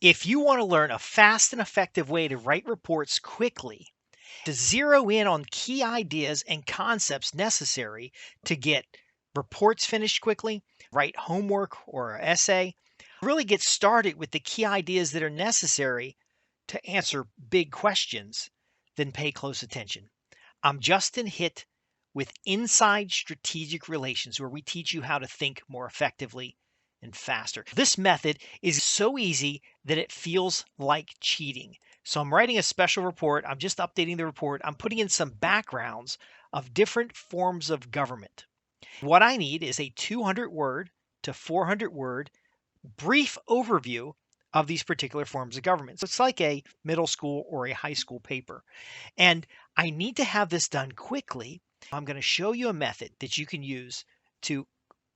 If you want to learn a fast and effective way to write reports quickly, to zero in on key ideas and concepts necessary to get reports finished quickly, write homework or an essay, really get started with the key ideas that are necessary to answer big questions, then pay close attention. I'm Justin Hitt with Inside Strategic Relations, where we teach you how to think more effectively and faster. This method is so easy that it feels like cheating. So I'm writing a special report. I'm just updating the report. I'm putting in some backgrounds of different forms of government. What I need is a 200 word to 400 word brief overview of these particular forms of government. So it's like a middle school or a high school paper. And I need to have this done quickly. I'm going to show you a method that you can use to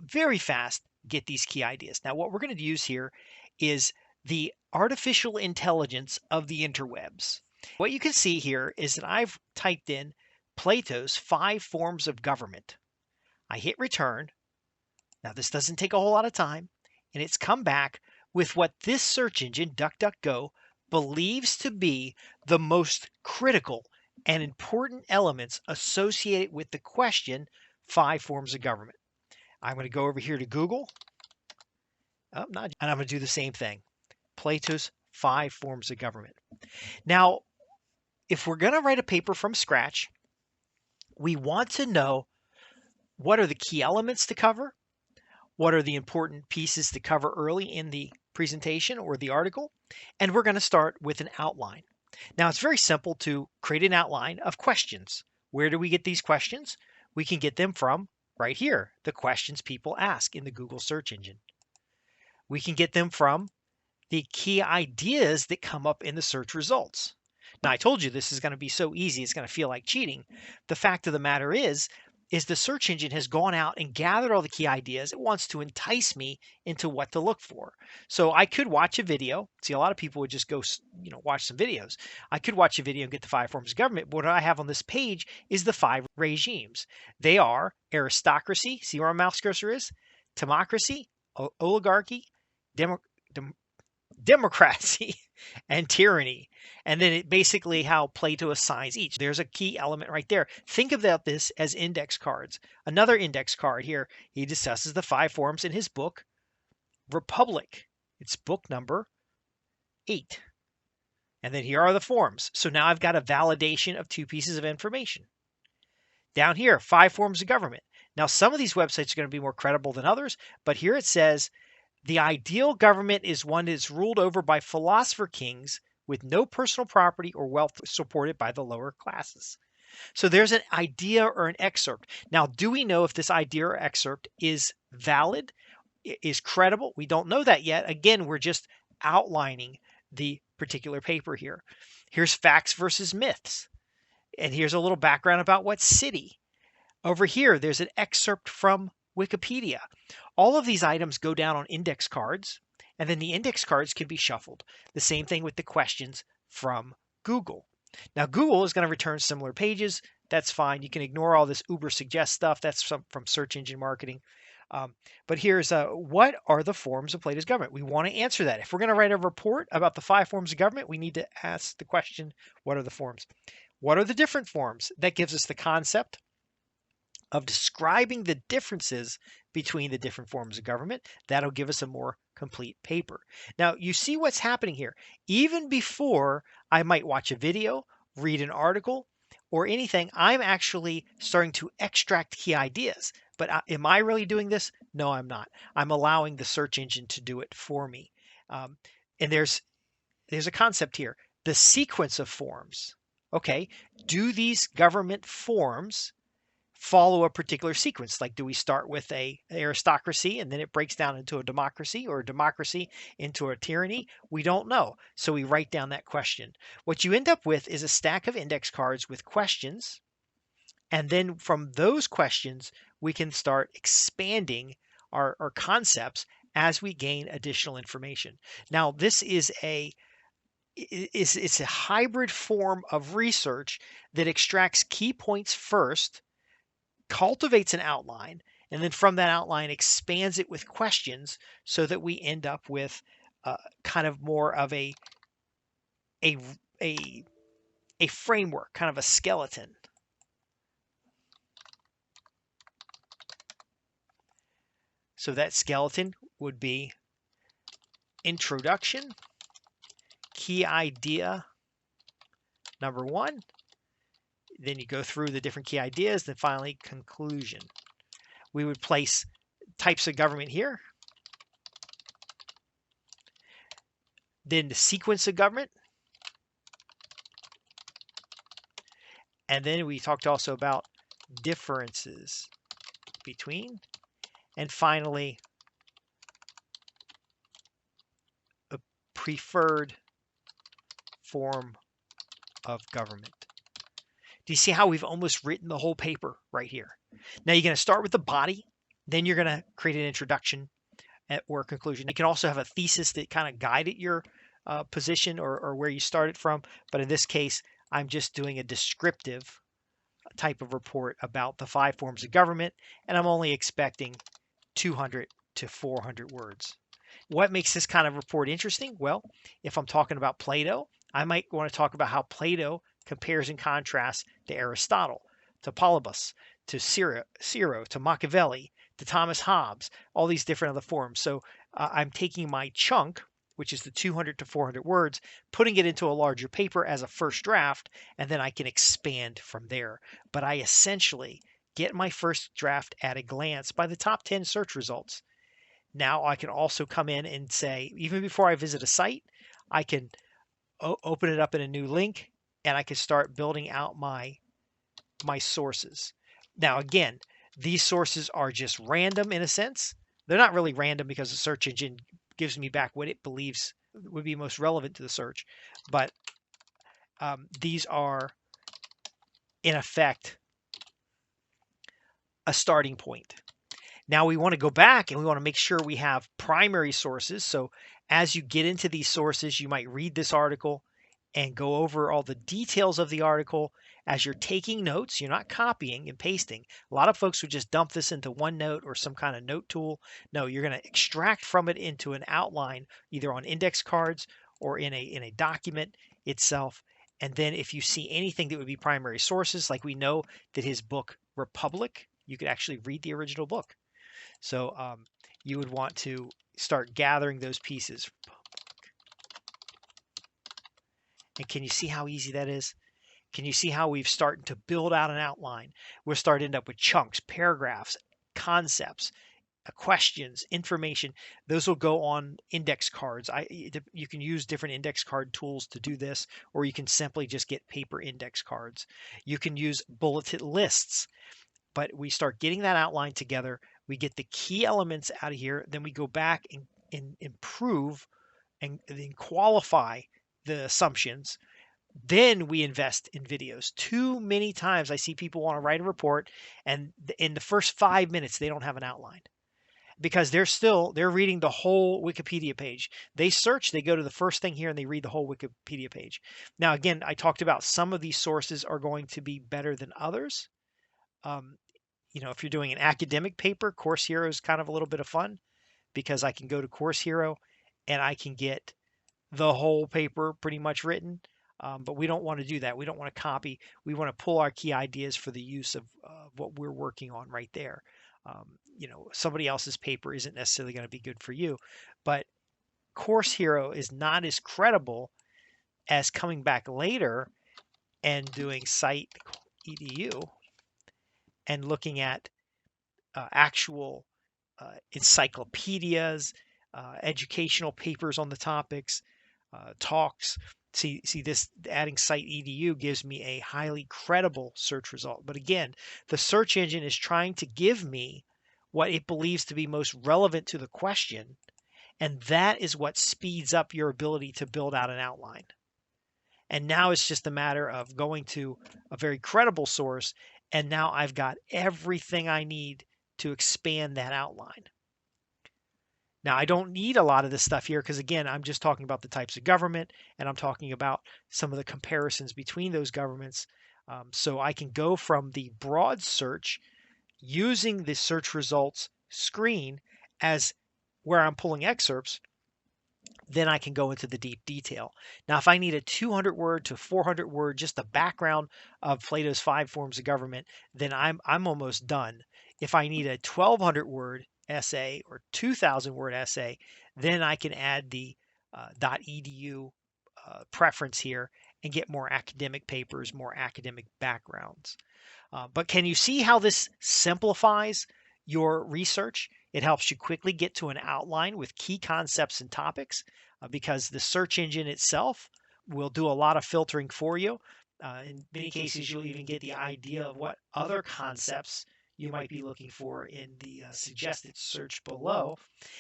very fast get these key ideas. Now, what we're going to use here is the artificial intelligence of the interwebs. What you can see here is that I've typed in Plato's 5 forms of government. I hit return. Now, this doesn't take a whole lot of time, and it's come back with what this search engine, DuckDuckGo, believes to be the most critical and important elements associated with the question 5 forms of government. I'm going to go over here to Google. Oh, not, and I'm going to do the same thing. Plato's 5 forms of government. Now, if we're going to write a paper from scratch, we want to know what are the key elements to cover, what are the important pieces to cover early in the presentation or the article, and we're going to start with an outline. Now, it's very simple to create an outline of questions. Where do we get these questions? We can get them from right here, the questions people ask in the Google search engine. We can get them from the key ideas that come up in the search results. Now, I told you this is going to be so easy, it's going to feel like cheating. The fact of the matter is the search engine has gone out and gathered all the key ideas. It wants to entice me into what to look for. So I could watch a video. See, a lot of people would just go, watch some videos. I could watch a video and get the 5 forms of government. But what I have on this page is the 5 regimes. They are aristocracy. See where my mouse cursor is? Democracy, oligarchy, democracy, and tyranny. And then it basically how Plato assigns each. There's a key element right there. Think about this as index cards. Another index card here, he discusses the 5 forms in his book, Republic. It's book number 8. And then here are the forms. So now I've got a validation of 2 pieces of information. Down here, 5 forms of government. Now, some of these websites are going to be more credible than others, but here it says, the ideal government is one that is ruled over by philosopher kings with no personal property or wealth supported by the lower classes. So there's an idea or an excerpt. Now, do we know if this idea or excerpt is valid, is credible? We don't know that yet. Again, we're just outlining the particular paper here. Here's facts versus myths. And here's a little background about what city. Over here, there's an excerpt from Wikipedia. All of these items go down on index cards, and then the index cards can be shuffled. The same thing with the questions from Google. Now, Google is going to return similar pages. That's fine. You can ignore all this Uber suggest stuff. That's from search engine marketing. But here's what are the forms of Plato's government? We want to answer that. If we're going to write a report about the 5 forms of government, we need to ask the question, what are the forms? What are the different forms? That gives us the concept of describing the differences between the different forms of government. That'll give us a more complete paper. Now, you see what's happening here. Even before I might watch a video, read an article, or anything, I'm actually starting to extract key ideas. But am I really doing this? No, I'm not. I'm allowing the search engine to do it for me. And there's a concept here, the sequence of forms. Okay, do these government forms follow a particular sequence? Like, do we start with a aristocracy and then it breaks down into a democracy, or a democracy into a tyranny? We don't know. So we write down that question. What you end up with is a stack of index cards with questions. And then from those questions, we can start expanding our concepts as we gain additional information. Now, this is it's a hybrid form of research that extracts key points first, cultivates an outline, and then from that outline expands it with questions so that we end up with kind of more of a a a a framework, kind of a skeleton. So that skeleton would be introduction, key idea number one, then you go through the different key ideas, then finally conclusion. We would place types of government here, then the sequence of government, and then we talked also about differences between, and finally a preferred form of government. Do you see how we've almost written the whole paper right here? Now you're going to start with the body, then you're going to create an introduction or a conclusion. You can also have a thesis that kind of guided your position or where you started from. But in this case, I'm just doing a descriptive type of report about the 5 forms of government, and I'm only expecting 200 to 400 words. What makes this kind of report interesting? Well, if I'm talking about Plato, I might want to talk about how Plato compares and contrasts to Aristotle, to Polybus, to Cicero, to Machiavelli, to Thomas Hobbes, all these different other forms. So I'm taking my chunk, which is the 200 to 400 words, putting it into a larger paper as a first draft, and then I can expand from there. But I essentially get my first draft at a glance by the top 10 search results. Now I can also come in and say, even before I visit a site, I can open it up in a new link, and I can start building out my sources. Now, again, these sources are just random in a sense. They're not really random because the search engine gives me back what it believes would be most relevant to the search. But these are, in effect, a starting point. Now we want to go back and we want to make sure we have primary sources. So as you get into these sources, you might read this article and go over all the details of the article as you're taking notes. You're not copying and pasting. A lot of folks would just dump this into OneNote or some kind of note tool. No, you're going to extract from it into an outline, either on index cards or in a document itself. And then if you see anything that would be primary sources, like we know that his book Republic, you could actually read the original book. So you would want to start gathering those pieces. And can you see how easy that is? Can you see how we've started to build out an outline? We're starting to end up with chunks, paragraphs, concepts, questions, information. Those will go on index cards. You can use different index card tools to do this, or you can simply just get paper index cards. You can use bulleted lists, but we start getting that outline together. We get the key elements out of here. Then we go back and improve and then qualify the assumptions. Then we invest in videos. Too many times I see people want to write a report, and in the first 5 minutes they don't have an outline because they're reading the whole Wikipedia page. They search, they go to the first thing here, and they read the whole Wikipedia page. Now, again, I talked about some of these sources are going to be better than others. If you're doing an academic paper, Course Hero is kind of a little bit of fun because I can go to Course Hero and I can get the whole paper pretty much written. But we don't want to do that. We don't want to copy. We want to pull our key ideas for the use of what we're working on right there. Somebody else's paper isn't necessarily going to be good for you, but Course Hero is not as credible as coming back later and doing Cite EDU and looking at actual encyclopedias, educational papers on the topics, talks. See this, adding Cite EDU gives me a highly credible search result. But again, the search engine is trying to give me what it believes to be most relevant to the question, and that is what speeds up your ability to build out an outline. And now it's just a matter of going to a very credible source, and now I've got everything I need to expand that outline. Now, I don't need a lot of this stuff here because, again, I'm just talking about the types of government, and I'm talking about some of the comparisons between those governments. So I can go from the broad search using the search results screen as where I'm pulling excerpts. then I can go into the deep detail. Now, if I need a 200 word to 400 word, just the background of Plato's 5 forms of government, then I'm almost done. If I need a 1200 word essay or 2000 word essay, then I can add the .edu preference here and get more academic papers, more academic backgrounds. But can you see how this simplifies your research? It helps you quickly get to an outline with key concepts and topics because the search engine itself will do a lot of filtering for you. In many cases, you'll even get the idea of what other concepts you might be looking for in the suggested search below.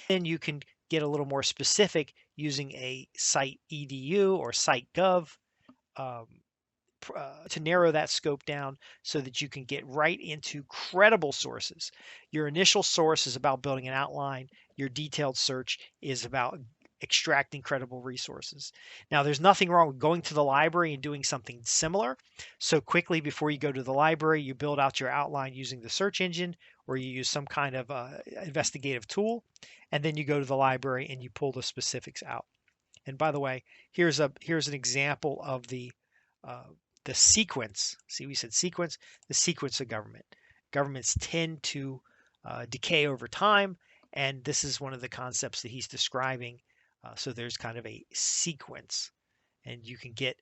Then you can get a little more specific using a site edu or site gov um, to narrow that scope down so that you can get right into credible sources. Your initial source is about building an outline. Your detailed search is about extracting credible resources. Now, there's nothing wrong with going to the library and doing something similar. So quickly before you go to the library, you build out your outline using the search engine, or you use some kind of investigative tool, and then you go to the library and you pull the specifics out. And by the way, here's an example of uh, the sequence. See, we said sequence, the sequence of government. Governments tend to decay over time, and this is one of the concepts that he's describing. So there's kind of a sequence, and you can get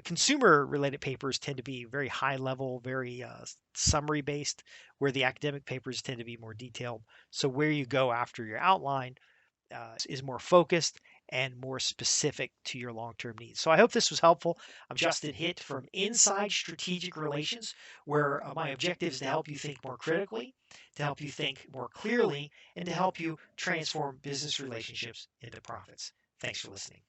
consumer-related papers tend to be very high level, very summary based, where the academic papers tend to be more detailed. So where you go after your outline is more focused and more specific to your long-term needs. So I hope this was helpful. I'm Justin Hitt from Inside Strategic Relations, where my objective is to help you think more critically, to help you think more clearly, and to help you transform business relationships into profits. Thanks for listening.